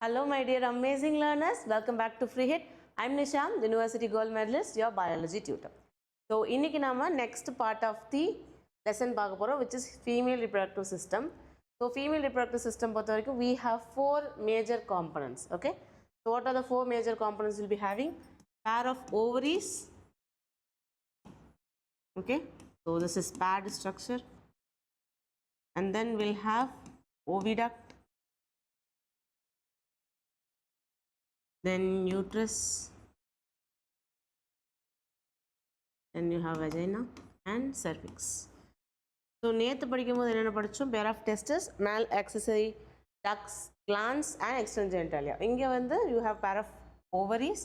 Hello my dear amazing learners, welcome back to Free Hit. I'm Nisham, University Gold Medalist, your biology tutor. So, இன்னைக்கு நாம next part of the lesson பார்க்க போறோம், which is female reproductive system. So, female reproductive system பொறுத்த வரைக்கும் we have four major components. Okay. So, what are the four major components we'll be having? Pair of ovaries. Okay. So, this is paired structure. And then we'll have oviduct. Then uterus, then you have vagina and cervix. So நேத்து படிக்கும்போது என்னென்ன படிச்சோம்? Pair of testes, male accessory ducts, glands and external genitalia. இங்க வந்து you have pair of ovaries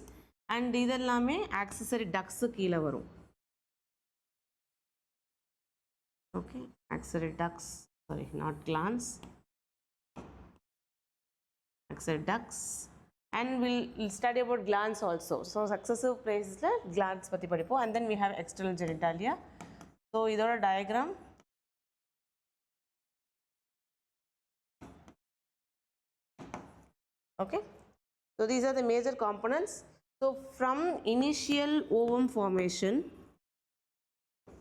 and இதெல்லாமே accessory ducts கீழ வரும். Okay, accessory ducts, sorry, not glands. Accessory ducts. And we'll study about glands also. So successive places la glands பத்தி படிப்போம். And then we have external genitalia. So இதோட diagram. Okay. So these are the major components. So from initial ovum formation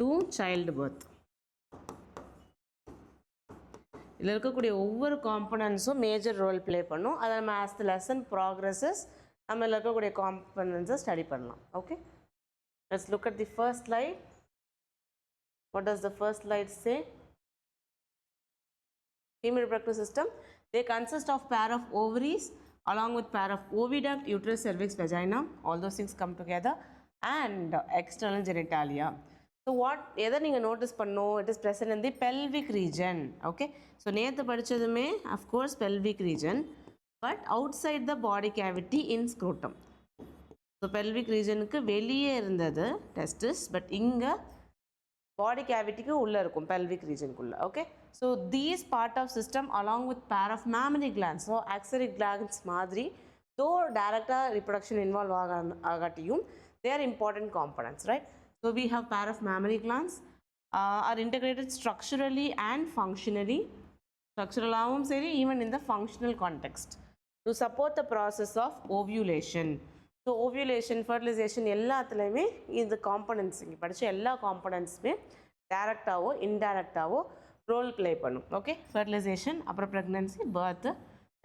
to childbirth. இதில் இருக்கக்கூடிய ஒவ்வொரு காம்பனன்ட்ஸும் major role play பண்ணும். அதை நம்ம as the lesson progresses நம்ம இருக்கக்கூடிய காம்பனன்ட்ஸை ஸ்டடி பண்ணலாம். Okay, let's look at the first slide. What does the first slide say? Female reproductive system, they consist of pair of ovaries along with pair of oviduct, uterus, cervix, vagina. All those things come together and external genitalia. So what எதை நீங்கள் notice பண்ணணும்? It is present in the pelvic region. Okay, so நேற்று படித்ததுமே of course pelvic region, but outside the body cavity in scrotum. So pelvic regionக்கு வெளியே இருந்தது testis, but இங்கே body cavityக்கு உள்ளே இருக்கும் pelvic regionக்குள்ள. Okay, so these part of system along with pair of mammary glands, so axillary glands மாதிரி though directly reproduction involve ஆகாட்டியும் they are important components, right? So we have pair of mammary glands are integrated structurally and functionally. Structurally seri, even in the functional context to support the process of ovulation. So ovulation, fertilization எல்லாத்துலயுமே இந்த components இங்க படிச்ச எல்லா componentsமே டைரக்டாவோ இன்டைரக்டாவோ role play பண்ணும். Okay, fertilization, அப்புறம் pregnancy, birth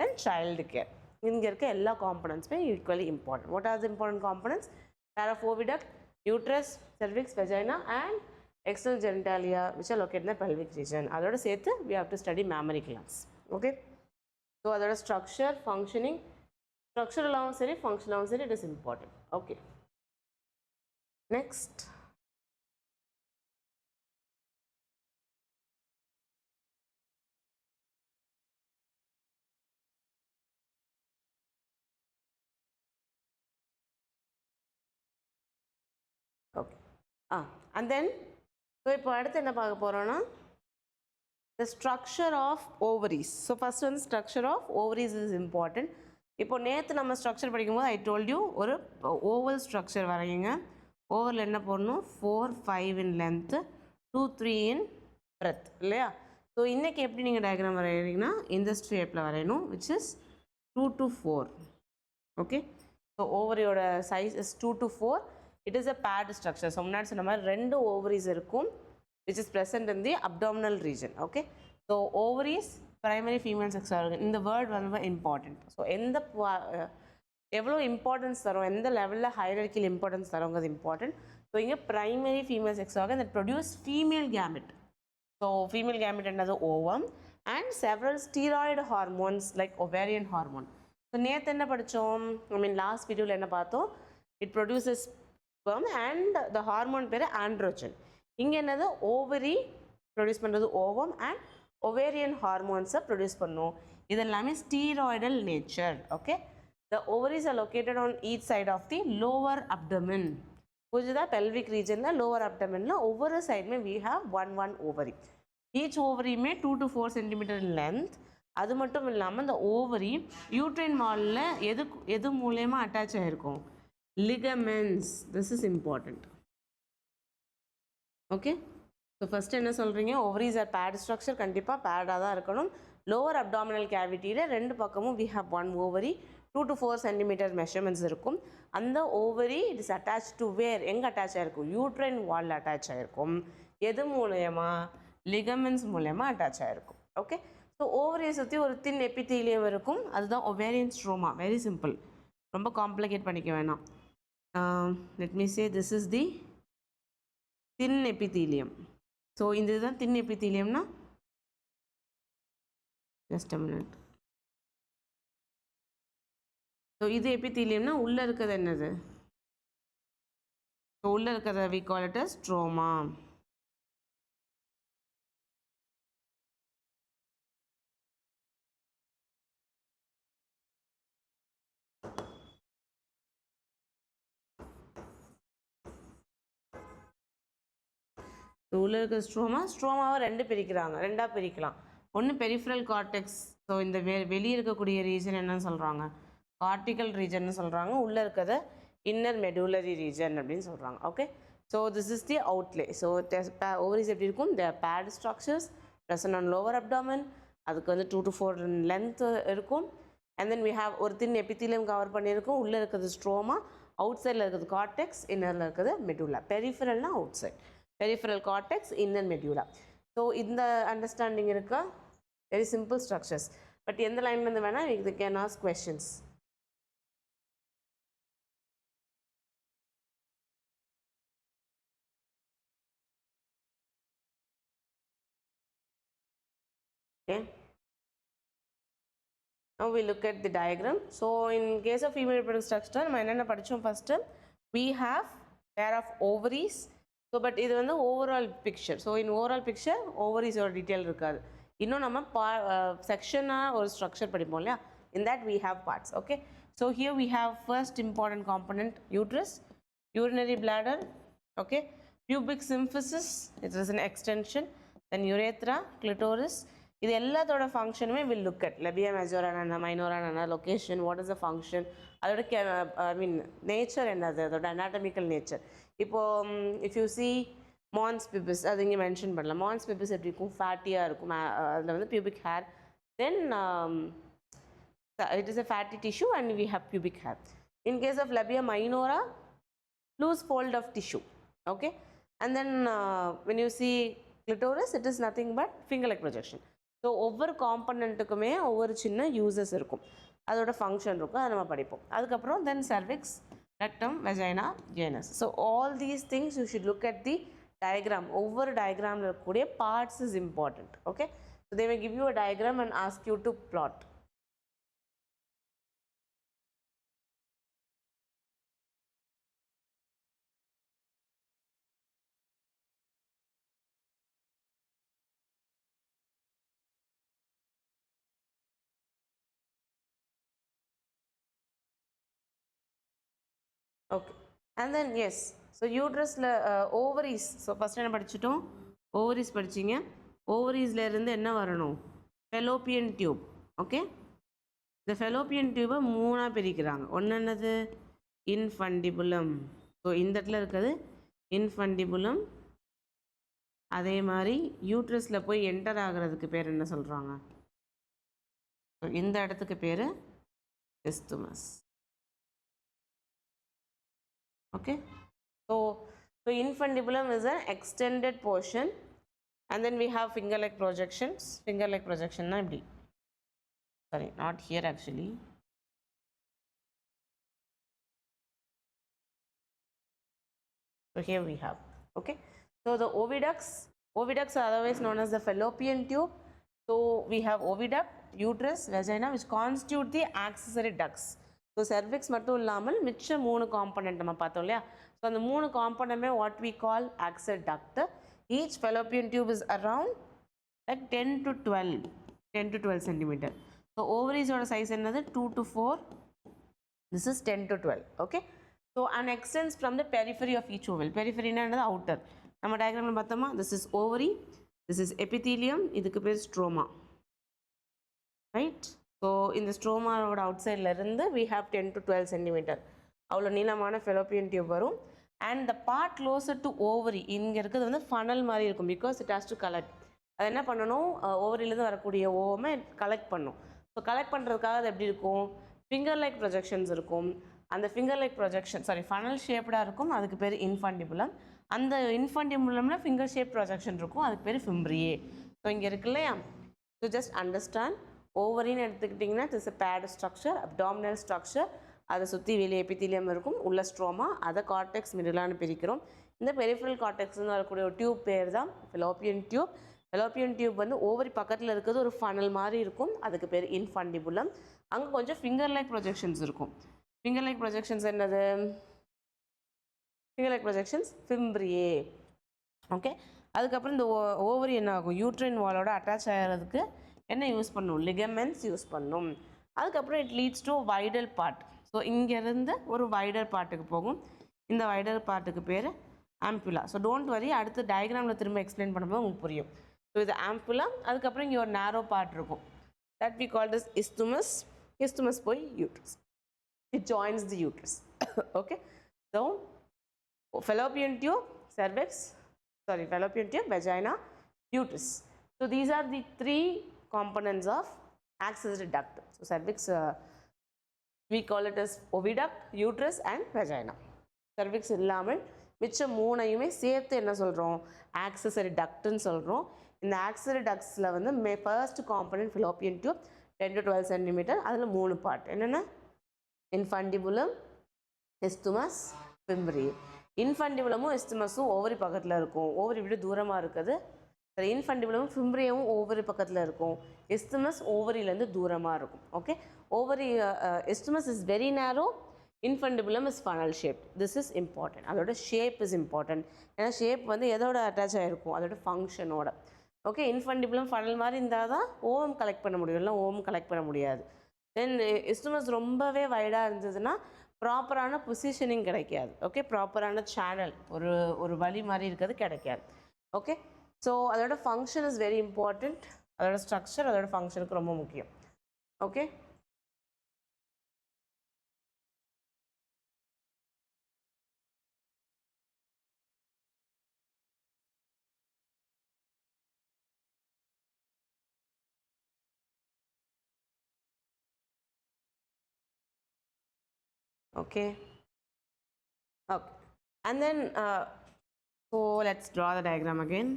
and child care. இங்க இருக்க எல்லா componentsமே equally important. What are the important components? Pair of oviduct, uterus, cervix, vagina and external genitalia which are located in the pelvic region. அதோட சேர்த்து we have to study mammary glands. Okay, so அதோட structure, functioning, structural சரி functional சரி it is important. Okay, next. Okay, and then so இப்போ அடுத்து என்ன பார்க்க போறோம்னா the structure of ovaries. So first one, structure of ovaries is important. இப்போ நேற்று நம்ம ஸ்ட்ரக்சர் படிக்கும்போது I told you ஒரு ஓவல் ஸ்ட்ரக்சர் வரையுங்க. ஓவரில் என்ன போடணும்? 4, 5 in length, 2, 3 in breadth இல்லையா? ஸோ இன்றைக்கி எப்படி நீங்கள் டயக்ராம் வரைகிறீங்கன்னா இந்த ஷேப்பில் வரையணும், which is 2 to 4. Okay, so ஓவரியோட size is 2 to 4. It is a paired structure. So முன்னாடி சொன்ன மாதிரி ரெண்டு ஓவரிஸ் இருக்கும் which is present in the abdominal region. Okay, so ovaries, primary female sex organ. இந்த வேர்ட் வந்து இம்பார்ட்டன்ட். ஸோ எந்த எவ்வளோ இம்பார்ட்டன்ஸ் தரும், எந்த லெவலில் ஹையர்கியில் இம்பார்ட்டன்ஸ் தருங்கிறது இம்பார்ட்டன்ட். ஸோ இங்கே primary female sex organ that produce female gamete. So female gamete என்னது? ovum and several steroid hormones like ovarian hormone. So நேற்று என்ன படித்தோம்? I mean last வீடியோவில் என்ன பார்த்தோம்? It produces sperm and the hormone பேர் androgen. இங்கே என்னது? ஓவரி ப்ரொடியூஸ் பண்ணுறது ஓவம் அண்ட் ஒவேரியன் ஹார்மோன்ஸை ப்ரொடியூஸ் பண்ணும். இது எல்லாமே steroidal nature. Okay, the ovaries are located on each side of the lower abdomen. புரிஞ்சுதா? பெல்விக் ரீஜனில் லோவர் அப்டமனில் ஒவ்வொரு சைடுமே we have one ovary. Each ஓவரியுமே 2 to 4 centimeter in length. அது மட்டும் இல்லாமல் இந்த ஓவரி யூட்ரைன் வாலில் எது மூலயமா அட்டாச் ஆகிருக்கும்? ligaments. This is important. Okay, so first என்ன சொல்கிறீங்க? ஓவரிஸ் ஆர் பேட் ஸ்ட்ரக்சர், கண்டிப்பாக பேடாக தான் இருக்கணும். lower abdominal cavity ரெண்டு பக்கமும் we have one ovary 2 to 4 centimeter measurements இருக்கும். அந்த ovary it is attached to where? எங்க attach ஆயிருக்கும்? uterine wall attach ஆயிருக்கும். எது மூலமா? ligaments மூலமா attach ஆயிருக்கும். ஓகே, ஸோ ஓவரியை சுற்றி ஒரு தின் எபித்தீலியம் இருக்கும், அதுதான் ovarian stroma. வெரி சிம்பிள், ரொம்ப காம்ப்ளிகேட் பண்ணிக்க வேணாம். let me say this is the thin epithelium. So இந்த இதுதான் thin epitheliumனா, just a minute. So இது எபித்தீலியம்னா உள்ளே இருக்கிறது என்னது? ஸோ உள்ளே இருக்கிறத we call it as stroma. உள்ள இருக்க ஸ்ட்ரோமாவை ரெண்டாக பிரிக்கலாம். ஒன்று பெரிஃபரல் கார்டெக்ஸ். ஸோ இந்த வெளியே இருக்கக்கூடிய ரீஜன் என்னன்னு சொல்கிறாங்க? கார்டிகல் ரீஜன் சொல்கிறாங்க. உள்ளே இருக்கிறத இன்னர் மெடுலரி ரீஜன் அப்படின்னு சொல்கிறாங்க. Okay, so this is the outlay. So ovaries எப்படி இருக்கும்? The paired structures present on lower abdomen. அதுக்கு வந்து 2 to 4 லென்த் இருக்கும். அண்ட் தென் வி ஹாவ் ஒரு தின் எபித்தீலியம் கவர் பண்ணியிருக்கும். உள்ளே இருக்கிறது ஸ்ட்ரோமா, அவுட் சைடில் இருக்கிறது கார்டெக்ஸ், இன்னரில் இருக்கிறது மெடுலா. பெரிஃபரல்னா outside, peripheral cortex, inner medulla. So இந்த அண்டர்ஸ்டாண்டிங் இருக்கா? Very simple structures. பட் எந்த லைன்லேருந்து வேணால் இது can ask questions. Okay, now we look at the diagram. So in case of female reproductive structure நம்ம என்னென்ன படித்தோம்? First we have pair of ovaries. So but இது வந்து overall picture. So in overall picture ஓவரிஸோட detail இருக்காது. இன்னும் நம்ம செக்ஷனாக ஒரு ஸ்ட்ரக்சர் படிப்போம் இல்லையா? In that we have parts. Okay, so here we have first important component uterus, urinary bladder, okay, pubic symphysis, it is an extension, then urethra, clitoris. இது எல்லாத்தோட ஃபங்க்ஷனுமே வில் லுக் அட். லெபியா மெஜோரா என்ன, minora என்ன, location, what is the function, அதோட ஐ மீன் nature என்னது, அதோட anatomical nature. இப்போது if you see மான்ஸ் பிபிஸ், அது இங்கே மென்ஷன் பண்ணலாம். மான்ஸ் பிபிஸ் எப்படி இருக்கும்? ஃபேட்டியாக இருக்கும். அதில் வந்து pubic hair, then it is a fatty tissue and we have pubic hair. In case of labia minora, loose fold of tissue. Okay, and then when you see clitoris, it is nothing but finger like projection. So ஒவ்வொரு காம்பனண்ட்டுக்குமே ஒவ்வொரு சின்ன uses இருக்கும், அதோட function இருக்கும், அதை நம்ம படிப்போம். அதுக்கப்புறம் தென் cervix, rectum, vagina, anus. So all these things you should look at the diagram. ஒவ்வொரு diagramல இருக்கக்கூடிய parts is important. Okay, so they may give you a diagram and ask you to plot. Okay, and then yes, so uterusல ovaries. So first என்ன படிச்சிட்டோம்? Ovaries படிச்சிங்க. ஓவரீஸில் இருந்து என்ன வரணும்? Fallopian tube. Okay, இந்த Fallopian டியூபை மூணாக பிரிக்கிறாங்க. ஒன்று என்னது? இன்ஃபண்டிபுலம். ஸோ இந்த இடத்துல இருக்கிறது இன்ஃபண்டிபுலம். அதே மாதிரி யூட்ரஸில் போய் என்டர் ஆகிறதுக்கு பேர் என்ன சொல்கிறாங்க? ஸோ இந்த இடத்துக்கு பேர் isthmus. Okay, so infundibulum is an extended portion, and then we have finger leg projections. Finger leg projection na ipdi, sorry, not here actually. So here we have. Okay, so the oviducts are otherwise known as the fallopian tube. So we have oviduct, uterus, vagina, which constitute the accessory ducts. So cervix மட்டும் இல்லாமல் மிச்ச 3 component நம்ம பார்த்தோம் இல்லையா? So அந்த 3 காம்பனண்ட்டுமே what we call axial duct. Each fallopian tube is around like 10 to 12 centimetre. So ஓவரிஸோட size என்னது? 2 to 4. This is 10 to 12. Okay, so and extends from the periphery of each oval. பெரிஃபரினா என்னது? Outer. நம்ம டயக்ராமில் பார்த்தோமா? This is ovary, this is epithelium, இதுக்கு பேர் stroma, right? So இந்த ஸ்ட்ரோமாவோட அவுட் சைடில் இருந்து we have 10 to 12 சென்டிமீட்டர் அவ்வளோ நீளமான ஃபெலோப்பியன் டியூப் வரும். And the part closer to ovary, இங்கே இருக்கிறது வந்து ஃபனல் மாதிரி இருக்கும், because it has to collect. அது என்ன பண்ணணும், ஓவரியிலேருந்து வரக்கூடிய ஓவமை கலெக்ட் பண்ணும். ஸோ கலெக்ட் பண்ணுறதுக்காக அது எப்படி இருக்கும், ஃபிங்கர் லைக் ப்ரொஜெக்ஷன்ஸ் இருக்கும். அந்த ஃபிங்கர் லைக் ப்ரொஜெக்ஷன் ஃபனல் ஷேப்டாக இருக்கும், அதுக்கு பேர் இன்ஃபண்டிபுலம். அந்த இன்ஃபண்டிபுலமில் ஃபிங்கர் ஷேப் ப்ரொஜெக்ஷன் இருக்கும், அதுக்கு பேர் ஃபிம்ப்ரியே. ஸோ இங்கே இருக்கு இல்லையா. ஸோ ஜஸ்ட் அண்டர்ஸ்டாண்ட், ஓவரின்னு எடுத்துக்கிட்டிங்கன்னா it is a bad structure, abdominal structure. அதை சுற்றி வெளியே எபித்தீலியம் இருக்கும், உள்ள ஸ்ட்ரோமா, அதை கார்டெக்ஸ் மிடிலான்னு பிரிக்கிறோம். இந்த பெரிஃபரல் கார்டெக்ஸ்னு வரக்கூடிய ஒரு டியூப் பேர் தான் ஃபெலோப்பியன் டியூப். ஃபெலோப்பியன் டியூப் வந்து ஓவரி பக்கத்தில் இருக்கிறது ஒரு ஃபனல் மாதிரி இருக்கும், அதுக்கு பேர் இன்ஃபண்டிபுலம். அங்கே கொஞ்சம் ஃபிங்கர் லைக் ப்ரொஜெக்ஷன்ஸ் இருக்கும். ஃபிங்கர் லைக் ப்ரொஜெக்ஷன்ஸ் என்னது, ஃபிங்கர் லைக் ப்ரொஜெக்ஷன்ஸ் ஃபிம்ப்ரியே. ஓகே, அதுக்கப்புறம் இந்த ஓவரி என்ன ஆகும், யூட்ரைன் வாலோட அட்டாச் ஆகிறதுக்கு என்ன யூஸ் பண்ணும், லிகமெண்ட்ஸ் யூஸ் பண்ணும். அதுக்கப்புறம் it leads to vital part. So இங்கேருந்து ஒரு வைடர் பார்ட்டுக்கு போகும், இந்த வைடர் பார்ட்டுக்கு பேர் ஆம்புலா. ஸோ டோன்ட் வரி, அடுத்து டயக்ராமில் திரும்ப எக்ஸ்பிளைன் பண்ணும்போது உங்களுக்கு புரியும். ஸோ இது ஆம்புலா. அதுக்கப்புறம் இங்கே ஒரு நேரோ பார்ட் இருக்கும், that we call this isthmus. Isthmus போய் uterus, it joins the uterus. Okay, so fallopian tube, cervix, fallopian tube, vagina, uterus. So these are the three components of axillary duct. So cervix, we call it as oviduct, uterus and vagina. cervix இல்லாமல் மிச்சம் மூணையுமே சேர்த்து என்ன சொல்கிறோம், accessory டக்ட்னு சொல்கிறோம். இந்த accessory டக்ட்ஸில் வந்து first component Fallopian tube 10 to 12 centimetre. அதில் 3 part என்னென்ன, இன்ஃபண்டிபுலம், இஸ்துமஸ், ஃபிம்ப்ரியே. இன்ஃபண்டிபுலமும் இஸ்துமஸும் ஓவரி பக்கத்தில் இருக்கும், ஓவரி விட தூரமாக இருக்குது. சரி, இன்ஃபண்டிபுலமும் ஃபிம்ப்ரியமும் ஓவரி பக்கத்தில் இருக்கும், இஸ்துமஸ் ஓவரியிலேருந்து தூரமாக இருக்கும். Okay, ovary isthmus is very narrow, infundibulum is funnel shape. This is important. அதோட ஷேப் இஸ் இம்பார்ட்டன்ட். ஏன்னா ஷேப் வந்து எதோட அட்டாச் ஆகிருக்கும், அதோட ஃபங்க்ஷனோட. ஓகே, இன்ஃபண்டிபுலம் ஃபனல் மாதிரி இருந்தால் தான் ஓவம் கலெக்ட் பண்ண முடியும், இல்லை ஓவம் கலெக்ட் பண்ண முடியாது. தென் இஸ்துமஸ் ரொம்பவே வைடாக இருந்ததுன்னா ப்ராப்பரான பொசிஷனிங் கிடைக்காது. ஓகே, ப்ராப்பரான சேனல், ஒரு வழி மாதிரி இருக்கிறது கிடைக்காது. ஓகே, ஸோ அதோட ஃபங்க்ஷன் இஸ் வெரி இம்பார்ட்டண்ட். அதோட ஸ்ட்ரக்சர் அதோட ஃபங்க்ஷனுக்கு ரொம்ப முக்கியம். Okay, okay, okay, and then so let's draw the diagram again.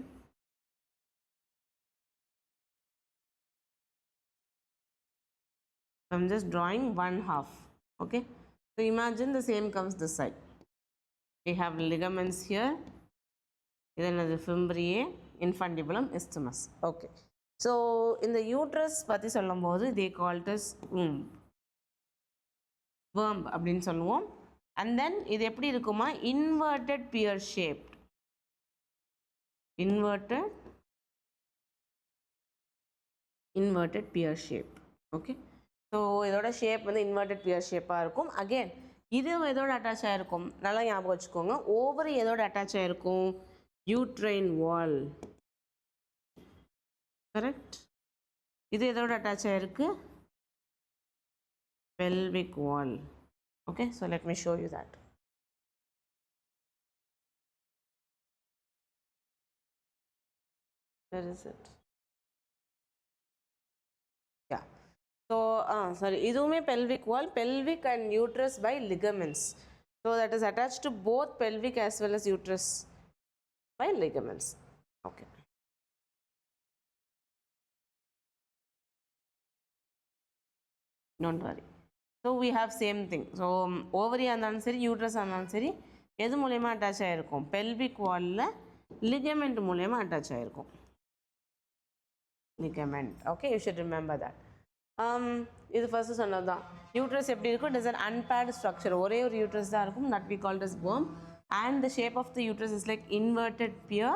I'm just drawing one half. Okay, so imagine the same comes this side. We have ligaments here, then the fimbriae, infundibulum, isthmus. Okay, so in the uterus பத்தி சொல்லும்போது they call it as womb, worm அப்படின்னு சொல்லுவோம். and then இது எப்படி இருக்குமா, inverted pear shaped, inverted pear shape. okay, so இதோட shape வந்து inverted pier ஷேப்பாக இருக்கும். அகெயின் இது எதோட அட்டாச் ஆகிருக்கும், நல்லா ஞாபகம் வச்சுக்கோங்க. ஓவரி எதோட அட்டாச் ஆகிருக்கும், யூட்ரைன் வால். கரெக்ட். இது எதோட அட்டாச் ஆகிருக்கு, pelvic wall. okay, so let me show you that. Where is it? yeah, so sorry, இதுவுமே pelvic wall, pelvic and uterus by ligaments. So that is attached to both pelvic as well as uterus by ligaments. okay, don't worry. So we have same thing. So ovary ஆனாலும் சரி, uterus ஆனாலும் சரி, எது மூலமா attach ஆகிருக்கும், pelvic wall-ல ligament மூலமா attach ஆகிருக்கும், ligament. okay, you should remember that. இது ஃபர்ஸ்ட் சொன்னது தான். யூட்ரஸ் எப்படி இருக்கும், it is an unpaired structure, ஒரே ஒரு யூட்ரஸ் தான் இருக்கும், that we called as worm. and the shape of the uterus is like inverted pear.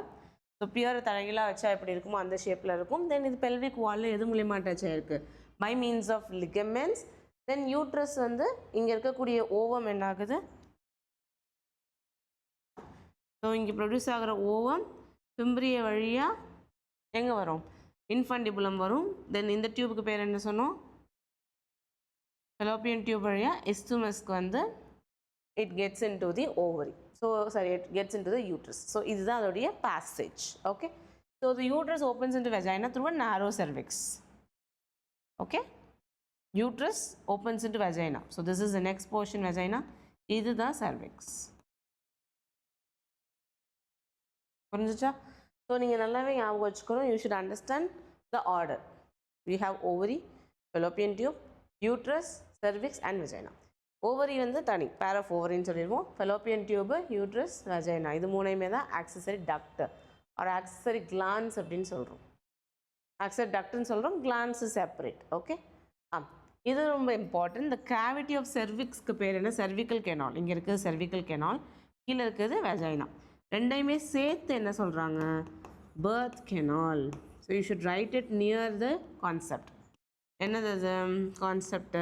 So pear தலைகளாக வச்சா எப்படி இருக்குமோ அந்த ஷேப்பில் இருக்கும். தென் இது பெல்விக் வாலில் எது மூலியமாக அட்டாச் ஆகிருக்கு, by means of ligaments. Then uterus வந்து இங்கே இருக்கக்கூடிய ஓவம் என்ன ஆகுது, ஸோ இங்கே ப்ரொடியூஸ் ஆகிற ஓவம் ஃபிம்ப்ரியே வழியாக எங்கே வரும், இன்ஃபண்டிபுலம் வரும். தென் இந்த டியூபுக்கு பேர் என்ன சொன்னோம், ஃபெலோப்பியன் டியூப் வழியாக இஸ்துமஸ்க்கு வந்து it gets in to the ovary. So sorry, it gets in to the uterus. So இதுதான் அதோடைய passage. Okay, so So the uterus opens into vagina through a narrow cervix. Okay, uterus opens into vagina. So this is the next portion, vagina. This is the cervix. புரிஞ்சுச்சா? So நீங்கள் நல்லாவே ஞாபகம் வச்சுக்கணும். You should understand the order. We have ovary, fallopian tube, uterus, cervix and vagina. Ovary வந்து தனி pair of ovaryன்னு சொல்லிடுவோம். fallopian tube, uterus, vagina இது மூணையுமே தான் accessory duct or accessory glands அப்படின்னு சொல்கிறோம். accessory ductன்னு சொல்கிறோம், glands separate. ஓகே, இது ரொம்ப இம்பார்ட்டன்ட். இந்த கேவிட்டி ஆஃப் செர்விக்ஸ்க்கு பேர் என்ன? cervical canal. இங்கே இருக்குது cervical canal, கீழே இருக்குது vagina. ரெண்டையுமே சேர்த்து என்ன சொல்கிறாங்க? birth canal. So you should write it near the concept. என்னது அது கான்செப்ட்?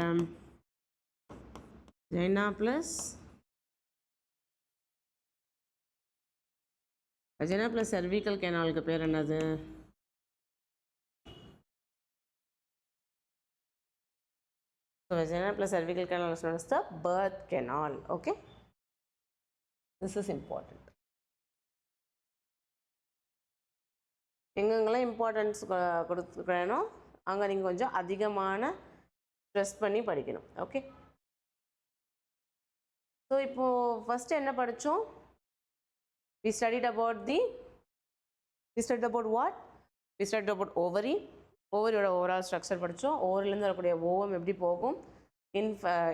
vagina plus cervical canalக்கு பேர் என்னது? So vagina plus cervical canal is known as the birth canal. Okay, this is important. எங்கெங்கெல்லாம் இம்பார்ட்டன்ஸ் கொடுத்துக்கிறேனோ அங்கே நீங்கள் கொஞ்சம் அதிகமான ஸ்ட்ரெஸ் பண்ணி படிக்கணும். ஓகே, ஸோ இப்போது ஃபஸ்ட்டு என்ன படித்தோம்? we studied about what? we studied about ovary. ஓவரியோட ஓவரால் ஸ்ட்ரக்சர் படித்தோம். ஓவரிலேருந்து வரக்கூடிய ஓவம் எப்படி போகும்?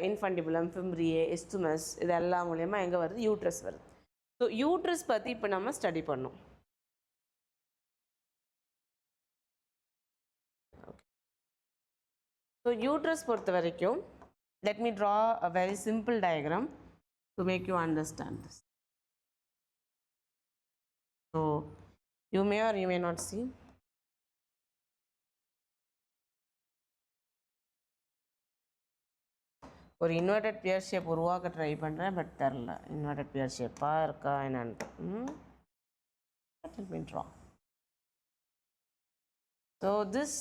இன்ஃபண்டிபுலம், ஃபிம்ரியே, இஸ்துமஸ், இது எல்லாம் மூலயமா எங்கே வருது? யூட்ரஸ் வருது. ஸோ யூட்ரஸ் பற்றி இப்போ நம்ம ஸ்டடி பண்ணோம். ஸோ யூட்ரஸ் பொறுத்த வரைக்கும் let me draw a very simple diagram to make you understand this. So you may or you may not see. ஒரு இன்வெர்டட் பியர் ஷேப் உருவாக்க ட்ரை பண்ணுறேன், பட் தெரில இன்வெர்டட் பியர் ஷேப்பாக இருக்கா என்னன்னு. let me draw. So this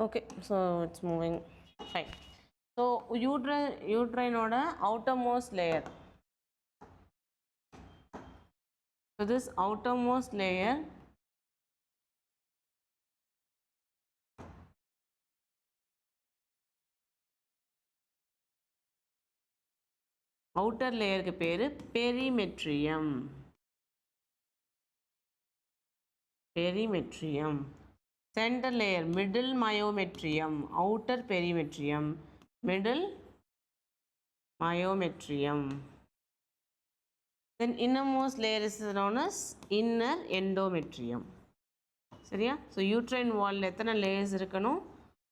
okay, so it's moving fine. So uterine outermost layer. So this outermost layer outer layer க்கு பேரு perimetrium. perimetrium. Center layer middle myometrium, outer perimetrium, middle myometrium. Then innermost layer is known as inner endometrium. சரியா? So uterine wall எத்தனை layers இருக்கணும்?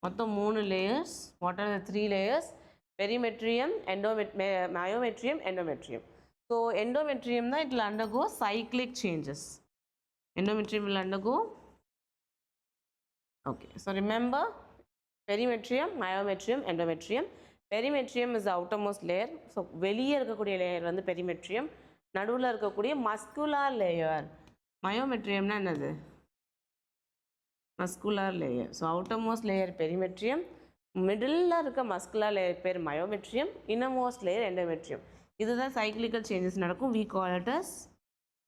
மொத்தம் 3 layers. What are the 3 layers? Perimetrium, myometrium, endometrium. So endometrium na it will undergo cyclic changes. Endometrium will undergo. Okay, so remember perimetrium, myometrium, endometrium. Perimetrium is the outermost layer. So வெளியே இருக்கக்கூடிய layer வந்து perimetrium. நடுவில் இருக்கக்கூடிய muscular layer. Myometrium னா என்னது? Muscular layer. So outermost layer perimetrium, middle இருக்க muscular layer பேர் myometrium, innermost layer endometrium. இதுதான் cyclical changes நடக்கும். We call it as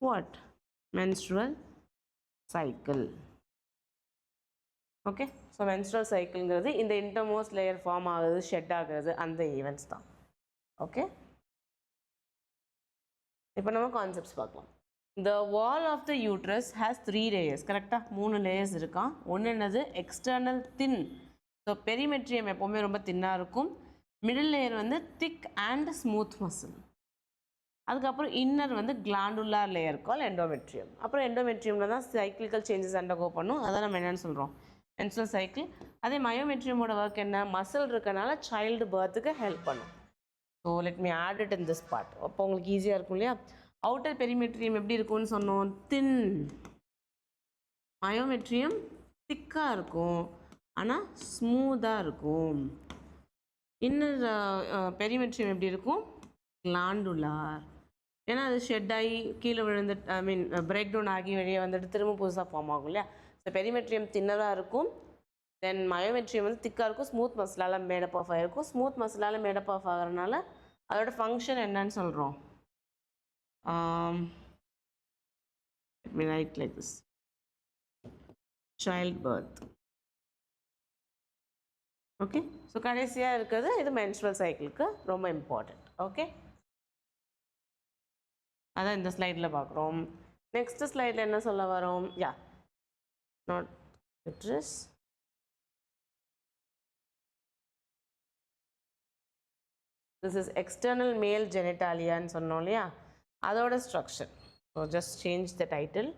what? Menstrual cycle. Okay, so menstrual cycleங்கிறது இந்த இன்டர்மோஸ்ட் லேயர் ஃபார்ம் ஆகுது, ஷெட் ஆகுறது, அந்த ஈவெண்ட்ஸ் தான். ஓகே, இப்போ நம்ம கான்செப்ட்ஸ் பார்க்கலாம். The wall of the uterus has 3 layers. கரெக்டாக 3 லேயர்ஸ் இருக்கான். ஒன்று என்னது? எக்ஸ்டர்னல் தின். ஸோ பெரிமெட்ரியம் எப்போவுமே ரொம்ப தின்னாக இருக்கும். மிடில் லேயர் வந்து திக் அண்ட் ஸ்மூத் மசில். அதுக்கப்புறம் இன்னர் வந்து கிளாண்டுலார் லேயர் கால் எண்டோமெட்ரியம். அப்புறம் எண்டோமெட்ரியமில் தான் சைக்கிளிக்கல் சேஞ்சஸ் அண்டர்கோ பண்ணும். அதான் நம்ம என்னென்னு சொல்கிறோம்? menstrual cycle. அதே மயோமெட்ரியமோட ஒர்க் என்ன? மசில் இருக்கனால சைல்டு பர்த்துக்கு ஹெல்ப் பண்ணும். So let me add it in this part. அப்போ உங்களுக்கு ஈஸியாக இருக்கும் இல்லையா? அவுட்டர் பெரிமெட்ரியம் எப்படி இருக்கும்னு சொன்னோம்? தின். மயோமெட்ரியம் திக்காக இருக்கும். ஆனால் ஸ்மூத்தாக இருக்கும். இன்னர் பெரிமெட்ரியம் எப்படி இருக்கும்? கிளாண்டுலார். ஏன்னா அது ஷெட் ஆகி கீழே விழுந்து பிரேக் டவுன் ஆகி வெளியே வந்துட்டு திரும்ப புதுசாக ஃபார்ம் ஆகும் இல்லையா? ஸோ பெரிமெட்ரியம் தின்னராக இருக்கும். தென் மயோமெட்ரியம் வந்து திக்காக இருக்கும். ஸ்மூத் மசிலால் மேடப் ஆஃப் ஆகிருக்கும். ஸ்மூத் மசிலால் மேடப் ஆஃப் ஆகிறதுனால அதோட ஃபங்க்ஷன் என்னன்னு சொல்கிறோம்? let me write like this: childbirth. Okay, so கடைசியாக இருக்கிறது இது மென்ஸ்ட்ரல் சைக்கிளுக்கு ரொம்ப இம்பார்ட்டண்ட். ஓகே, அதான் இந்த ஸ்லைடில் பார்க்குறோம். நெக்ஸ்ட் ஸ்லைடில் என்ன சொல்ல வரோம்? Yeah, not uterus. This is external male ஜெனிட்டாலியான்னு சொன்னோம் இல்லையா? அதோட structure. So just change the title.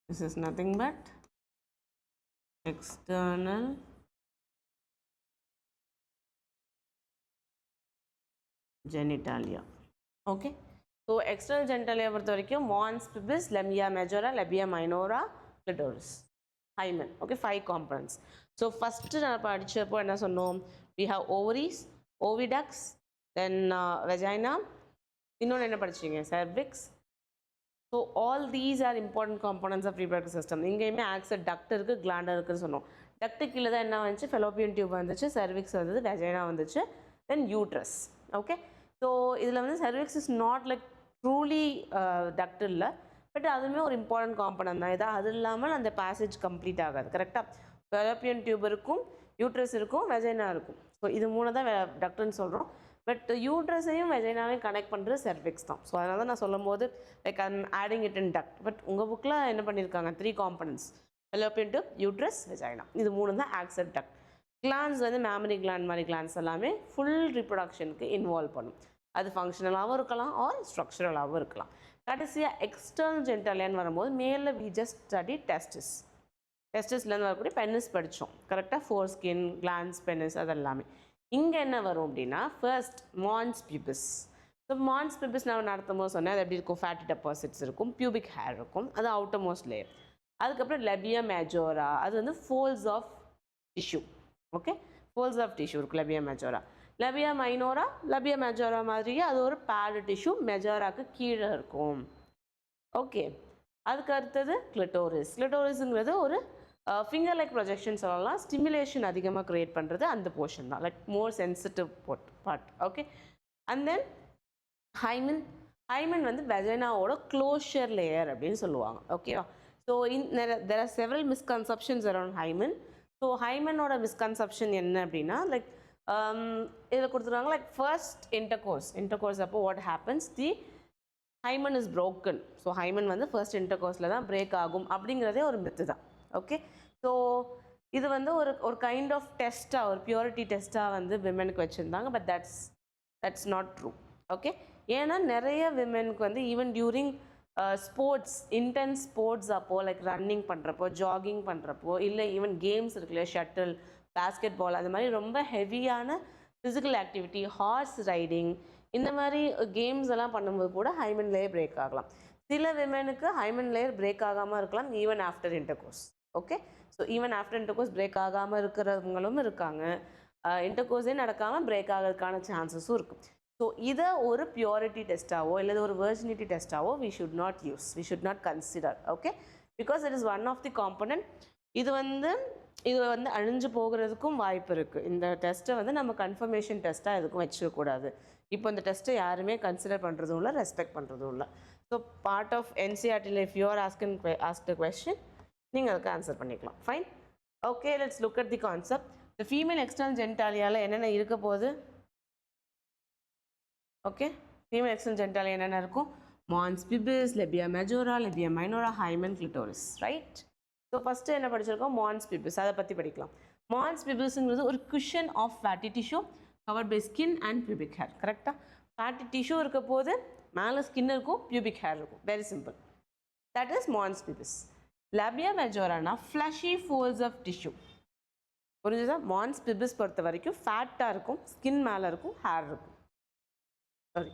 This is nothing but external genitalia. Okay, so external genitalia பொறுத்த வரைக்கும் mons pubis, labia majora, labia minora, clitoris, hymen. Okay, 5 components. So first நான் படிச்சப்போ என்ன சொன்னோம்? We have ovaries, oviducts, then vagina, இன்னொன்று என்ன படிச்சீங்க? cervix. So all these are important components of reproductive system. இங்கேயுமே ஆக்சட் டக்ட் இருக்குது, கிளாண்டர் இருக்குதுன்னு சொன்னோம். டக்ட்டு கீழே தான் என்ன வந்துச்சு? ஃபெலோப்பியன் டியூப் வந்துச்சு, சர்விக்ஸ் வந்தது, வெஜைனா வந்துச்சு, தென் யூட்ரஸ். ஓகே, ஸோ இதில் வந்து cervix is not like truly duct இல்லை, பட் அதுவுமே ஒரு இம்பார்ட்டன்ட் காம்பனன்ட் தான். இதாக அது இல்லாமல் அந்த பேசேஜ் கம்ப்ளீட் ஆகாது. கரெக்டாக ஃபெலோப்பியன் டியூப் இருக்கும், யூட்ரஸ் இருக்கும், வெஜைனா இருக்கும். ஸோ இது மூணு தான் டக்ட்டுன்னு சொல்கிறோம். பட் யூட்ரஸையும் வெஜைனாவையும் கனெக்ட் பண்ணுறது சர்விக்ஸ் தான். ஸோ அதனால தான் நான் சொல்லும் போது like I'm adding it in duct. But உங்கள் புக்கில் என்ன பண்ணியிருக்காங்க? 3 components: Fallopian tube, uterus, vagina. இது மூணு தான் ஆக்சட் டக்ட். கிளான்ஸ் வந்து மேமரி கிளாண்ட் மாதிரி கிளான்ஸ் எல்லாமே ஃபுல் ரீப்ரொடக்ஷனுக்கு இன்வால்வ் பண்ணும். அது ஃபங்க்ஷனலாகவும் இருக்கலாம் ஆர் ஸ்ட்ரக்சரலாகவும் இருக்கலாம். கடைசியாக எக்ஸ்டர்னல் ஜெனிட்டாலியான்னு வரும்போது மேலே வி ஜஸ்ட் ஸ்டடி டெஸ்டிஸ். டெஸ்டிஸ்லேருந்து வரக்கூடிய பெனிஸ் படித்தோம். கரெக்டாக ஃபோர் ஸ்கின், கிளான்ஸ், பெனிஸ் அதெல்லாமே. இங்கே என்ன வரும் அப்படின்னா ஃபர்ஸ்ட் மான்ஸ் பியூபிஸ். ஸோ மான்ஸ் பியூபிஸ் நான் நடத்தும் போது சொன்னேன், அது எப்படி இருக்கும்? ஃபேட்டி டெபாசிட்ஸ் இருக்கும், பியூபிக் ஹேர் இருக்கும், அது அவுட்டர் மோஸ்ட் லேயர். அதுக்கப்புறம் லெபியா மேஜோரா, அது வந்து folds of tissue. Okay, folds of tissue இருக்கும் லெபியா மேஜோரா. லெபியா மைனோரா லெபியா மேஜோரா மாதிரியே அது ஒரு பேடு டிஷ்யூ, மெஜோராக்கு கீழே இருக்கும். ஓகே, அதுக்கு அடுத்தது கிளிட்டோரிஸ். கிளிட்டோரிஸுங்கிறது ஒரு ஃபிங்கர் லைக் ப்ரொஜெக்ஷன் சொல்லலாம். ஸ்டிமுலேஷன் அதிகமாக க்ரியேட் பண்ணுறது அந்த போர்ஷன் தான், like more sensitive part. Okay, and then hymen. Hymen வந்து வெஜைனாவோட க்ளோஷர் லேயர் அப்படின்னு சொல்லுவாங்க. ஓகேவா? So there are several misconceptions around hymen. So ஹைமனோட மிஸ்கன்செப்ஷன் என்ன அப்படின்னா, லைக் இதில் கொடுத்துருவாங்க லைக் ஃபர்ஸ்ட் இன்டர்கோர்ஸ் அப்போ what happens, the hymen is broken. So hymen வந்து ஃபர்ஸ்ட் இன்டர்கோர்ஸில் தான் பிரேக் ஆகும் அப்படிங்கிறதே ஒரு மித்து தான். ஓகே, ஸோ இது வந்து ஒரு கைண்ட் ஆஃப் டெஸ்ட்டாக, ஒரு பியூரிட்டி டெஸ்ட்டாக வந்து விமெனுக்கு வச்சுருந்தாங்க. But that's not true. Okay, ஏன்னா நிறைய விமெனுக்கு வந்து even during sports, intense sports அப்போது லைக் ரன்னிங் பண்ணுறப்போ, ஜாகிங் பண்ணுறப்போ, இல்லை ஈவன் கேம்ஸ் இருக்குல்ல, ஷட்டில், பேஸ்கெட் பால், அது மாதிரி ரொம்ப ஹெவியான ஃபிசிக்கல் ஆக்டிவிட்டி, ஹார்ஸ் ரைடிங், இந்த மாதிரி கேம்ஸ் எல்லாம் பண்ணும்போது கூட ஹைமன் லேயர் பிரேக் ஆகலாம். சில விமெனுக்கு ஹைமன் லேயர் பிரேக் ஆகாமல் இருக்கலாம் even after intercourse. Okay, so even after intercourse break ஆகாமல் இருக்கிறவங்களும் இருக்காங்க, இன்டர்கோர்ஸே நடக்காமல் பிரேக் ஆகிறதுக்கான சான்சஸும் இருக்குது. ஸோ இதை ஒரு பியூரிட்டி டெஸ்ட்டாவோ இல்லை ஒரு வெர்ஜினிட்டி டெஸ்ட்டாவோ we should not consider. Okay, because it is one of the component. இது வந்து அழிஞ்சு போகிறதுக்கும் வாய்ப்பு இருக்குது. இந்த டெஸ்ட்டை வந்து நம்ம கன்ஃபர்மேஷன் டெஸ்ட்டாக எதுக்கும் வச்சுக்கக்கூடாது. இப்போ இந்த டெஸ்ட்டை யாருமே கன்சிடர் பண்ணுறதும் இல்லை, ரெஸ்பெக்ட் பண்ணுறதும் இல்லை. ஸோ பார்ட் ஆஃப் என்சிஆர்டியில் if you are asked a question, நீங்கள் அதுக்கு ஆன்சர் பண்ணிக்கலாம். Fine. Okay, let's look at the concept. இந்த ஃபீமேல் எக்ஸ்டர்னல் ஜெனிட்டாலியாவில் என்னென்ன இருக்க போகுது? ஓகே, ஃபீமேல் எக்ஸ்டர்னல் ஜெனிட்டாலியா என்னென்ன இருக்கும்? Mons pubis, labia majora, labia minora, hymen, clitoris. Right. So first என்ன படிச்சிருக்கோம்? மான்ஸ் பிபிஸ், அதை பற்றி படிக்கலாம். மான்ஸ் பிபிஸ்ங்கிறது ஒரு cushion of fatty tissue covered by skin and pubic hair. கரெக்டாக? ஃபேட்டி டிஷ்யூ இருக்க போது மேலே ஸ்கின் இருக்கும், பியூபிக் ஹேர் இருக்கும். Very simple. That is mons pubis. Labia மெஜோரானா ஃப்ளஷி ஃபோல்ஸ் ஆஃப் டிஷ்யூ. புரிஞ்சுதா? மான்ஸ் பிபிஸ் பொறுத்த வரைக்கும் ஃபேட்டாக இருக்கும், ஸ்கின் மேலே இருக்கும், ஹேர் இருக்கும். Sorry.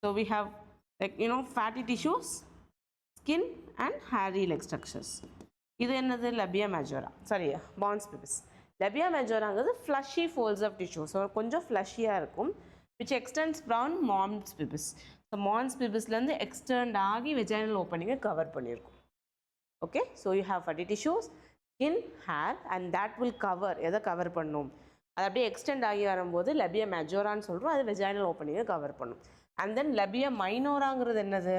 So we have like fatty tissues, skin and hairy leg structures. இது என்னது labia majora, sorry, mons pubis. Labia majora is fleshy folds of tissue, so கொஞ்சம் fleshy-ஆ இருக்கும், which extends from mons pubis. So mons pubis ல இருந்து extend ஆகி vaginal opening cover பண்ணிருக்கும். Okay, so you have fatty tissues, skin, hair, and that will cover, எதை cover பண்ணும், அது அப்படியே extend ஆகி வரும்போது labia majora ன்னு சொல்றோம், அது vaginal opening cover பண்ணும். And then labia minora-ங்கிறது என்னது,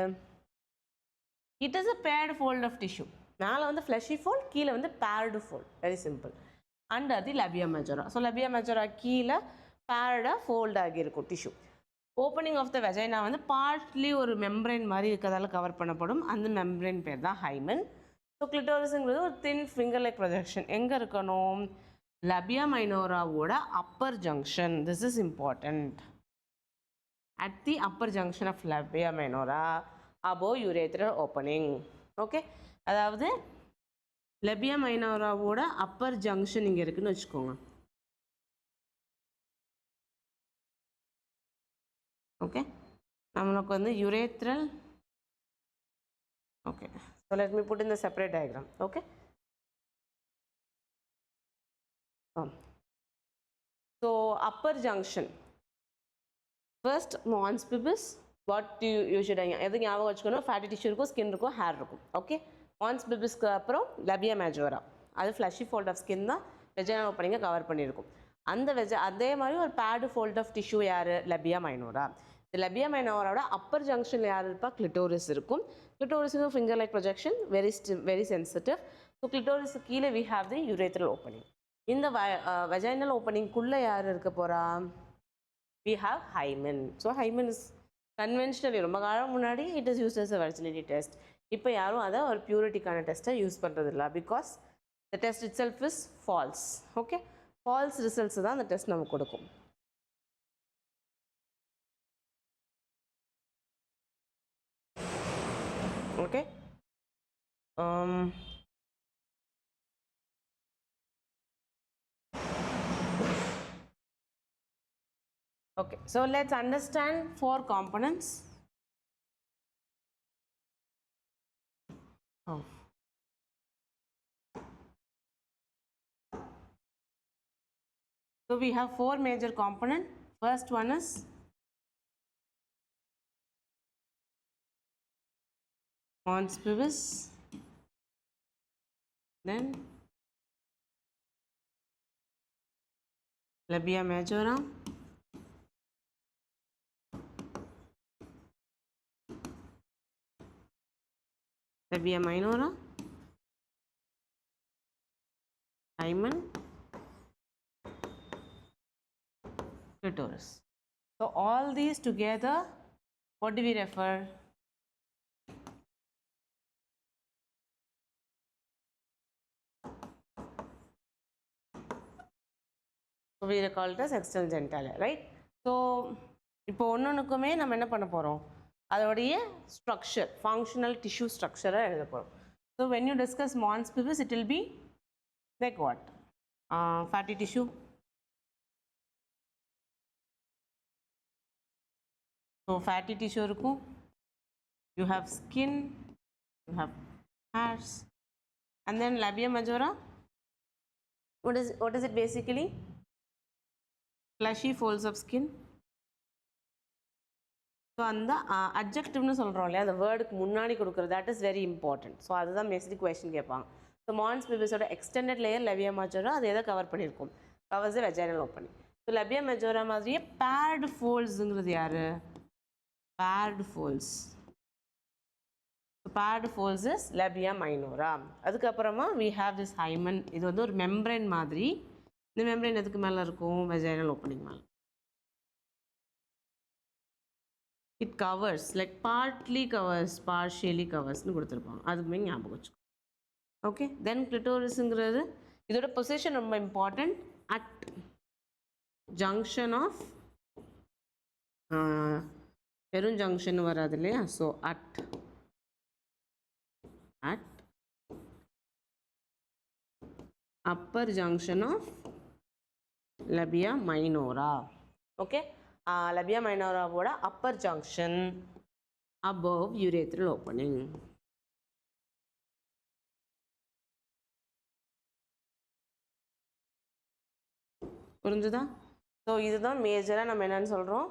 it is a paired fold of tissue. மேலே வந்து fleshy fold, கீழே வந்து paired fold, very simple, under the labia majora. So labia majora கீழே paired fold ஆகியிருக்கும் tissue. Opening of the vagina வந்து partly ஒரு membrane மாதிரி இருக்கிறதால கவர் பண்ணப்படும், அந்த membrane பேர் தான் hymen. So clitorisங்கிறது ஒரு thin finger like projection, எங்கே இருக்கணும், labia minora ஓட upper junction, this is important, at the upper junction of labia minora above urethral opening. Okay, அதாவது labia minora ஓட upper junction இங்கே இருக்குன்னு வச்சுக்கோங்க. Okay, நம்மளுக்கு வந்து urethral. Okay, so let me put in the separate diagram. Okay, so upper junction, first mons pubis, what you should எது ஞாபகம் வச்சுக்கணும், fatty tissue இருக்கும், skin இருக்கும், hair இருக்கும். Okay, mons pubisக்கு அப்புறம் labia majora, அது fleshy fold of skin தான் vaginal opening cover பண்ணியிருக்கும். அந்த அதே மாதிரி ஒரு paired fold of tissue யார், labia minora. இந்த labia minora ஓட upper junction யார் இருப்பா, clitoris இருக்கும். clitoris is a finger like projection, very sensitive. So clitoris கீழே we have the urethral opening. இந்த vaginal opening குள்ள யார் இருக்க போறா, we have hymen. So hymen is conventionally ரொம்ப காலம் முன்னாடி it is used as a virginity test. இப்போ யாரும் அதை ஒரு பியூரிட்டிக்கான டெஸ்ட்டை யூஸ் பண்ணுறது இல்லை, because the test itself is false. Okay, false results தான் அந்த டெஸ்ட் நமக்கு கொடுக்கும். Okay, okay, so let's understand 4 components. So we have 4 major components. First one is mons pubis, then labia majora, labia minora, hymen, clitoris. So all these together, what do we refer? So we call it as external genitalia, right? So இப்போ ஒன்னொன்றுக்குமே நம்ம என்ன பண்ண போகிறோம், அதோடைய structure, functional tissue ஸ்ட்ரக்சரை எழுத போகிறோம். So when you discuss mons pubis, it will be like what? Fatty tissue. So fatty tissue இருக்கும், you have skin, you have hairs, and then labia majora. What is it basically? Fleshy folds of skin. So அந்த அட்ஜெக்டிவ்னு சொல்கிறோம் இல்லையா, அந்த வேர்டுக்கு முன்னாடி கொடுக்குறது, that is very important. So அதுதான் பேசிக் கொஸ்டின் கேட்பாங்க. ஸோ mons pubis-ஓட எக்ஸ்டெண்டட் லேயர் labia majora, அது எதை கவர் பண்ணியிருக்கும், covers the vaginal opening. So labia majora மாதிரியே paired foldsங்கிறது யார், paired folds. paired folds is labia minora. அதுக்கப்புறமா we have this hymen, இது வந்து ஒரு மெம்பரேன் மாதிரி. இந்த மெம்பரேன் எதுக்கு மேலே இருக்கும், vaginal opening மேலே. It covers, like partly covers, partially covers னு கொடுத்துருப்பாங்க, அதுக்குமே ஞாபகம் வச்சுக்கோ. ஓகே, தென் கிளிட்டோரிஸ்ங்கிறது இதோட பொசிஷன் ரொம்ப இம்பார்ட்டன்ட், அட் ஜங்ஷன் ஆஃப், வெறும் ஜங்ஷன் வராது இல்லையா, so at upper junction of labia minora. Okay, labia minora ஓட upper junction above urethral opening. புரிஞ்சுதா? ஸோ இதுதான் மேஜராக நம்ம என்னென்னு சொல்கிறோம்,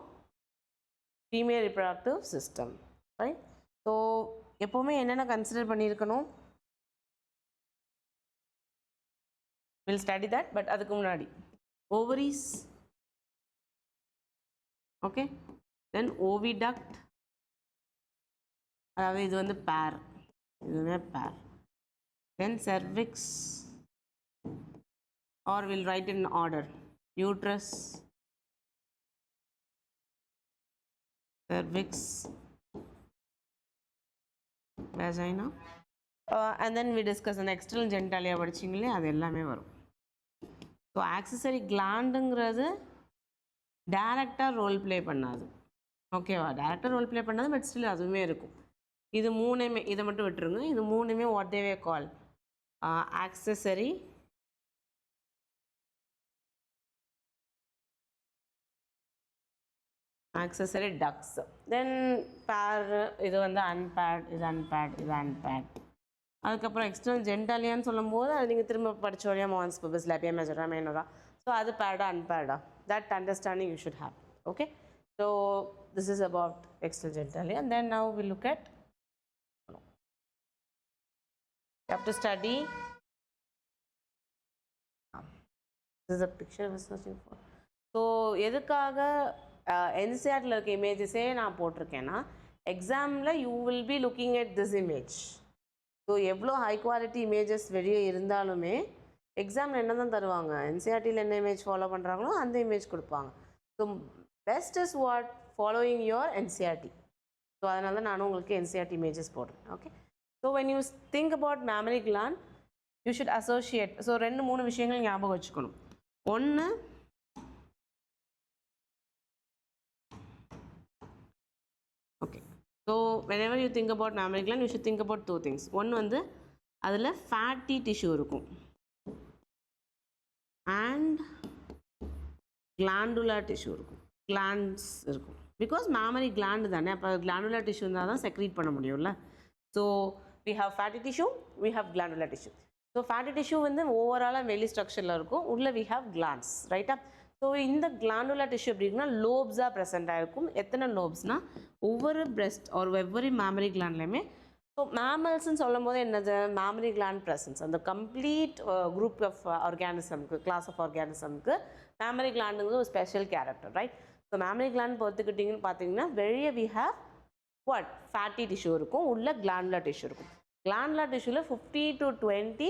female reproductive system, right? So எப்போவுமே என்னென்ன கன்சிடர் பண்ணியிருக்கணும், வில் ஸ்டடி தட். பட் அதுக்கு முன்னாடி ovaries, ஓகே, தென் oviduct, அதாவது இது வந்து பேர், இதுவுமே பேர், தென் cervix, or we'll write in order, uterus, cervix, vagina, and then we discuss an external genitalia படிச்சிங்களே, அது எல்லாமே வரும். ஸோ ஆக்சசரி கிளாண்டுங்கிறது டேரெக்டாக ரோல் ப்ளே பண்ணாது, ஓகேவா? டேரெக்டாக ரோல் ப்ளே பண்ணாது, பட் ஸ்டில் அதுவுமே இருக்கும். இது மூணுமே, இதை மட்டும் விட்டுருங்க, இது மூணுமே what they way call accessory accessory ducts. Then pair, இது வந்து unpaired, இது unpaired, இது unpaired. அதுக்கப்புறம் எக்ஸ்டர்னல் ஜென்டாலியான்னு சொல்லும்போது அது நீங்கள் திரும்ப படிச்சோடையா மான்ஸ் பபிஸ் லேபியா மேஜரா மைனரா, ஸோ அது பேர்டா அன்பேர்டா, that understanding you should have. Okay, so this is about external genitalia. And then now we look at, you have to study, this is a picture I was searching for. So எதுக்காக என்சிஆர்டில் இருக்க இமேஜஸே நான் போட்டிருக்கேன்னா, எக்ஸாமில் you will be looking at this image. So எவ்வளோ high quality images வெளியே இருந்தாலுமே எக்ஸாமில் என்ன தான் தருவாங்க, என்சிஆர்டியில் என்ன இமேஜ் ஃபாலோ பண்ணுறாங்களோ அந்த இமேஜ் கொடுப்பாங்க. So best is what following your NCERT. So அதனால தான் நானும் உங்களுக்கு என்சிஆர்டி இமேஜஸ் போடுறேன். Okay, so when you think about mammary gland you should associate. So 2-3 விஷயங்கள் ஞாபகம் வச்சுக்கணும். ஒன்று, okay, so whenever you think about mammary gland you should think about 2 things. One வந்து அதில் fatty tissue இருக்கும் and glandular tissue இருக்கும், glands இருக்கும். Because mammary gland தானே, அப்போ glandular tissue இருந்தால் தான் secrete பண்ண முடியும்ல. So we have fatty tissue, we have glandular tissue. So fatty tissue வந்து ஓவராலாக வெளி ஸ்ட்ரக்சரில் இருக்கும், உள்ள we have glands, ரைட்டா? ஸோ இந்த கிளாண்டுலர் டிஷ்யூ எப்படின்னா லோப்ஸாக ப்ரெசென்ட் ஆகிருக்கும். எத்தனை லோப்ஸ்னால் ஒவ்வொரு பிரெஸ்ட் ஒரு ஒவ்வொரு மேமரி கிளாண்ட்லையுமே. ஸோ மேமல்ஸ்ன்னு சொல்லும் போது என்னது, மேமரி கிளாண்ட் ப்ரெசன்ஸ், அந்த கம்ப்ளீட் குரூப் ஆஃப் ஆர்கானிசம்க்கு, கிளாஸ் ஆஃப் ஆர்கானிசம்க்கு மேமரி கிளாண்டுங்கிறது ஒரு special character, right? So mammary gland பொறுத்துக்கிட்டிங்கன்னு பார்த்தீங்கன்னா வெளியே we have what, fatty tissue இருக்கும், உள்ள கிளாண்டுலர் டிஷ்யூ இருக்கும். கிளாண்டுலர் டிஷ்யூவில் 50 to 20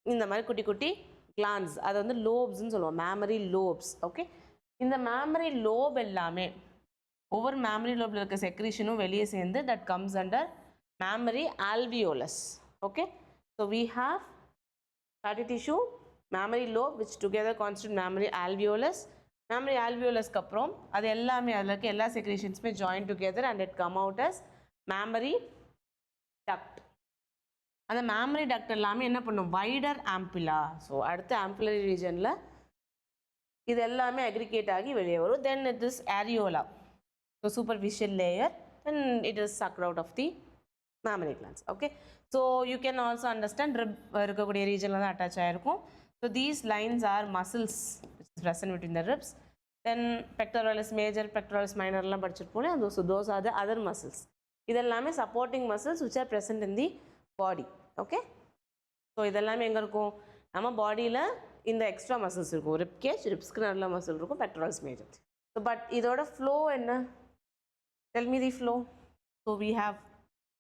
இந்த மாதிரி குட்டி குட்டி கிளான்ஸ், அது வந்து லோப்ஸ்ன்னு சொல்லுவோம், மேமரி லோப்ஸ். ஓகே, இந்த மேமரி லோப் எல்லாமே ஒவ்வொரு மேமரி லோபில் இருக்க செக்ரீஷனும் வெளியே சேர்ந்து that comes under mammary alveolus. Okay, so we have fatty tissue, mammary lobe which together constitute mammary alveolus. Mammary ஆல்வியோலஸ்க்கு அப்புறம் அது எல்லாமே அதில் இருக்க எல்லா செக்ரீஷன்ஸுமே join together and it come out as mammary duct. அந்த மேமரி டக்ட் எல்லாமே என்ன பண்ணும், வைடர் ஆம்பிலா. ஸோ அடுத்த ஆம்பிலரி ரீஜனில் இது எல்லாமே அக்ரிகேட் ஆகி வெளியே வரும். Then it is areola, so superficial layer, then it is sucked out of the mammary glands. Okay, so you can also understand rib இருக்கக்கூடிய ரீஜனில் தான் அட்டாச் ஆகிருக்கும். So these lines are muscles present between the ribs. Then pectoralis major, pectoralis மைனர்லாம் படிச்சிருப்போம். Those are the other muscles. இதெல்லாமே supporting muscles which are present in the body. Okay, so இதெல்லாமே எங்கே இருக்கும், நம்ம பாடியில் இந்த எக்ஸ்ட்ரா மசில்ஸ் இருக்கும். ரிப் கேஜ், ரிப்ஸ்க்கு நல்ல மசில் இருக்கும், பெக்டோரல்ஸ் மேஜர். ஸோ பட் இதோட ஃப்ளோ என்ன, tell me the flow. So we have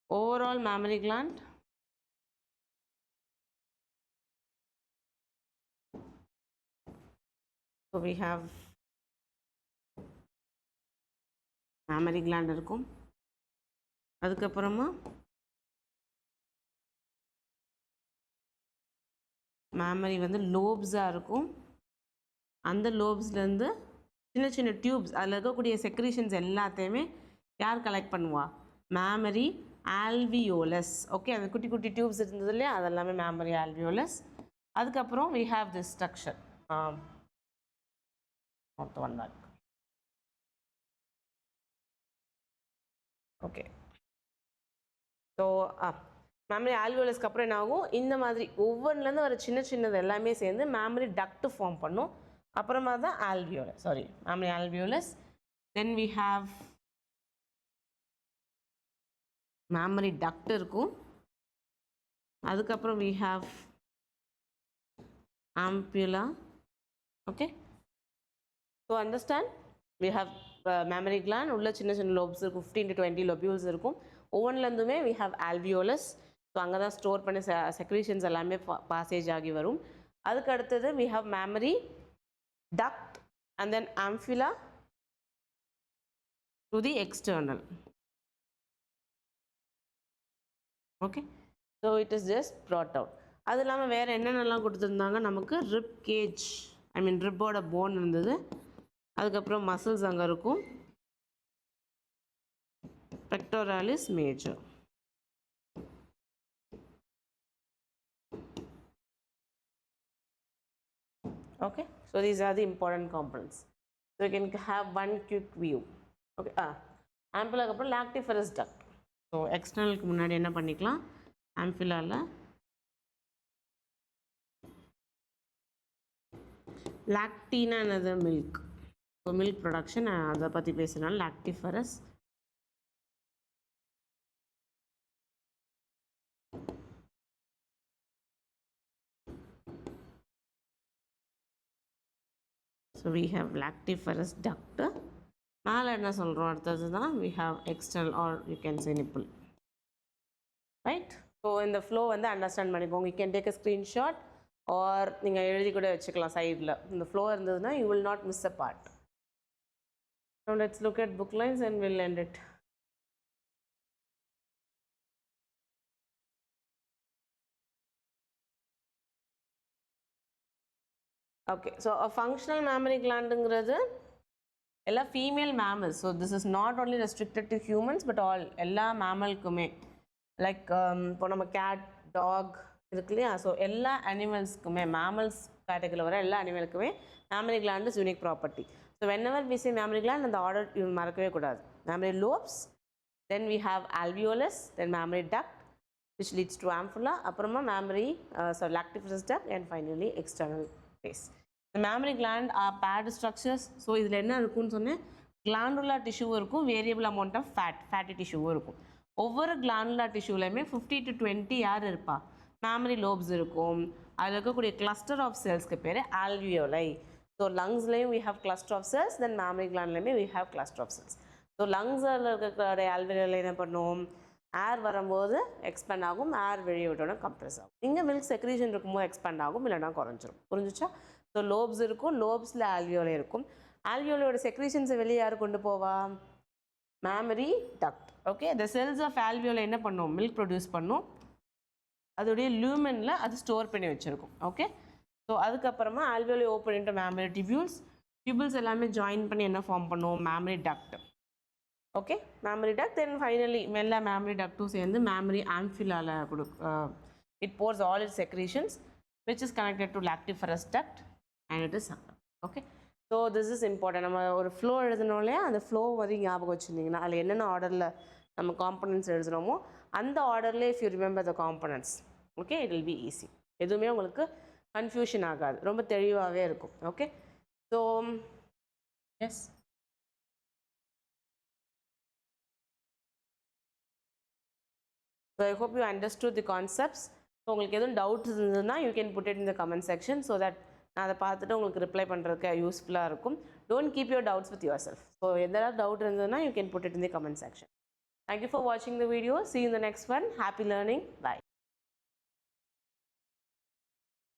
overall mammary gland, so we have mammary gland இருக்கும். அதுக்கப்புறமா மேமரி வந்து லோப்ஸாக இருக்கும். அந்த லோப்ஸ்லேருந்து சின்ன சின்ன டியூப்ஸ், அதில் இருக்கக்கூடிய செக்ரீஷன்ஸ் எல்லாத்தையுமே யார் கலெக்ட் பண்ணுவா, மேமரி ஆல்வியோலஸ். ஓகே, அந்த குட்டி குட்டி டியூப்ஸ் இருந்தது இல்லையா, அதெல்லாமே மேமரி ஆல்வியோலஸ். அதுக்கப்புறம் we have this structure, one தான். ஓகே, ஸோ மேமரி ஆல்வியோலஸ்க்கு அப்புறம் என்ன ஆகும், இந்த மாதிரி ஒவ்வொன்றுலேருந்து வர சின்ன சின்னது எல்லாமே சேர்ந்து மேமரி டக்ட் ஃபார்ம் பண்ணும். அப்புறமா தான் alveolus, sorry, mammary alveolus. Then we have mammary duct இருக்கும். அதுக்கப்புறம் we have ampulla. Okay, so understand, we have mammary gland, உள்ள சின்ன சின்ன lobes இருக்கும், 15 to 20 lobules இருக்கும். ஒவ்வொன்றுலேருந்துமே we have alveolus. ஸோ அங்கே தான் ஸ்டோர் பண்ணி செக்ரீஷன்ஸ் எல்லாமே பாசேஜ் ஆகி வரும். அதுக்கு அடுத்தது we have mammary duct and then ampulla to the external. Okay, so it is just brought out. அது இல்லாமல் வேறு என்னென்னலாம் கொடுத்துருந்தாங்க, நமக்கு ரிப் கேஜ், ஐ மீன் ரிப்போட போன் இருந்தது. அதுக்கப்புறம் மசில்ஸ் அங்கே இருக்கும், pectoralis major. Okay, so these are the important components. So you can have one quick view. Okay, ampulla ku appuram lactiferous duct. So external ku munadi enna panikalam, ampulla la lactina another milk. So milk production adha pathi pesunal lactiferous. So we have lactiferous duct. மேலே என்ன சொல்கிறோம் அடுத்தது தான் we have external or you can say nipple. Right? So இந்த flow வந்து understand பண்ணிக்கோங்க. You can take a screenshot or நீங்கள் எழுதி கூட வச்சுக்கலாம் சைடில். இந்த flow இருந்ததுன்னா you will not miss a part. Now let's look at book lines and we'll end it. Okay, so a functional mammary gland-ங்கிறது எல்லா female mammals. So this is not only restricted to humans but all எல்லா mammalக்குமே, like இப்போ நம்ம cat, dog இருக்கு இல்லையா, so எல்லா அனிமல்ஸ்க்குமே, mammals கேட்டகரியில் வர எல்லா அனிமலுக்குமே mammary gland is unique property. So whenever we say mammary gland, அந்த ஆர்டர் மறக்கவே கூடாது. Mammary lobes, then we have alveolus, then mammary duct which leads to ampulla, அப்புறமா mammary lactiferous duct and finally external face. The mammary gland are paired structures. So இதில் என்ன இருக்குன்னு சொன்னேன், glandular tissue இருக்கும், variable amount of fatty tissue இருக்கும். ஒவ்வொரு glandular tissueலையுமே 50 to 20 யார் இருப்பா, mammary lobes இருக்கும். அதில் இருக்கக்கூடிய cluster of cellsக்கு பேர் alveoli. So lungsலையும் we have cluster of cells, then mammary glandலையுமே we have cluster of cells. So lungsல இருக்கக்கூடிய alveoli என்ன பண்ணும், ஏர் வரும்போது எக்ஸ்பேண்ட் ஆகும், ஏர் வெளியே விட்டோன்னா கம்ப்ரெஸ் ஆகும். இங்கே மில்க் செக்ரீஷன் இருக்கும்போது எக்ஸ்பேண்ட் ஆகும், இல்லைனா குறைஞ்சிரும். புரிஞ்சிச்சா? ஸோ லோப்ஸ் இருக்கும், லோப்ஸில் ஆல்வியோலை இருக்கும். ஆல்வியோலையோட செக்ரீஷன்ஸை வெளியே யார் கொண்டு போவா, mammary duct. Okay, the cells of alveoli என்ன பண்ணும், மில்க் ப்ரொடியூஸ் பண்ணும், அதோடைய லூமெனில் அது ஸ்டோர் பண்ணி வச்சுருக்கும். ஓகே, ஸோ அதுக்கப்புறமா alveoli open into mammary tubules, tubules எல்லாமே ஜாயின் பண்ணி என்ன ஃபார்ம் பண்ணும், mammary duct. Okay, mammary duct, then finally மெல்ல mammary duct சேர்ந்து mammary ampulla it pours all its secretions which is connected to lactiferous duct and it is sucked. Okay, so this is important. நம்ம ஒரு flow எழுதணும் இல்லையா, அந்த flow வந்து ஞாபகம் வச்சுருந்தீங்கன்னா அதில் என்னென்ன ஆர்டரில் நம்ம காம்பனன்ட்ஸ் எழுதுகிறோமோ அந்த ஆர்டரில் if you remember the components, okay, it will be easy. எதுவுமே உங்களுக்கு கன்ஃபியூஷன் ஆகாது, ரொம்ப தெளிவாகவே இருக்கும். Okay, so yes, so I hope you understood the concepts. So உங்களுக்கு எதுவும் டவுட்ஸ் இருந்ததுன்னா you can put it in the comment section so that நான் அதை பார்த்துட்டு உங்களுக்கு ரிப்ளை பண்ணுறதுக்கு யூஸ்ஃபுல்லாக இருக்கும். Don't keep your doubts with yourself. So எதாவது டவுட் இருந்ததுன்னா you can put it in the comment section. Thank you for watching the video. See you in the next one. Happy learning. Bye.